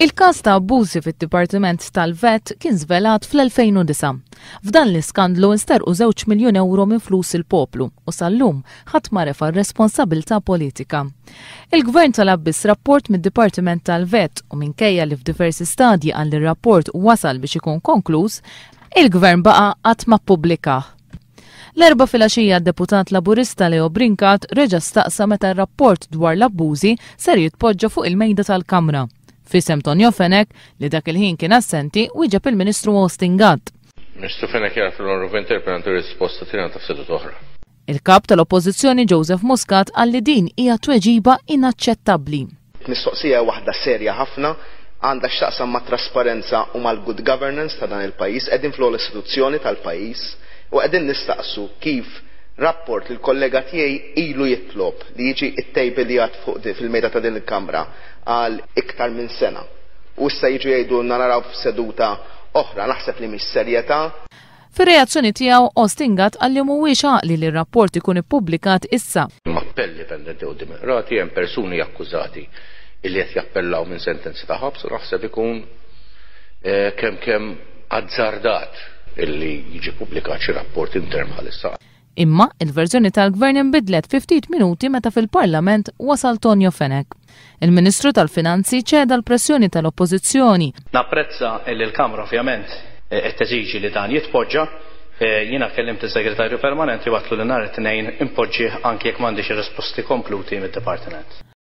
Il-każ ta' abbużi fid-Dipartiment tal-Vet kien żvelat fl-2009. F'dan l-iskandlu nsterqu €2 miljun minn flus il-poplu u sal-lum ħadd ma refa' r-responsabbiltà politika. Il-Gvern talab biss rapport mid-Dipartiment tal-Vet u minkejja li f'diversi stadji għal ir-rapport wasal biex ikun konkluż, il-Gvern baqa' qatt ma ppubblikah. L-erba' filgħaxija d-deputat Laburista Leo Brincat reġa' staqsa meta r-rapport dwar l-abbużi ser jitpoġġa fuq il-mejda tal-Kamra. Fisem Tonio Fenek li dak il-ħin kien assenti wieġeb il-Ministru Austin Gatt. Ministru Fenek jara fil-onru interpretantu risposta tingħata f'seduta oħra. Il-kap tal-Oppożizzjoni Joseph Muscat għalli din hija tweġiba inaċċettabbli. Mistoqsija waħda serja ħafna għandha x'taqsam ma' trasparenza u mal-good governance ta' dan il-pajjiż, qegħdin fl-istituzzjoni tal-pajjiż u qegħdin nistaqsu kif rapport li l-kollega tiegħi ilu jitlob li jiġi ttejbiljat fuq fil-mejda ta' din il-Kamra għal iktar minn sena. U issa jiġu jgħidu naraw f'seduta oħra naħseb li mhix serjetà. Fir-reazzjoni tiegħu Austin Gatt għalli mhuwiex għaqli li r-rapport ikun ippubblikat issa. Appelli pendenti qudiem il-qrati hemm persuni akkużati illi qed jappellaw minn sentenzi ta' ħabs u naħseb ikun kemm azzardat illi jiġi pubblikat xi rapport intern bħalissa. Imma il-verżjoni tal-Gvern inbidlet fi ftit minuti meta fil-Parlament wasal Tonio Fenek. Il-Ministru tal-Finanzi ċeda l-pressjoni tal-Oppożizzjoni. Napprezza li l-Kamra ovvjament qed teżiġi li dan jitpoġġa. Jiena kellimt is-Segretarju Permanenti waqtlu li nhar it-tnejn impoġġih anke jekk m'għandix ir-risposti kompluti mid-Dipartiment.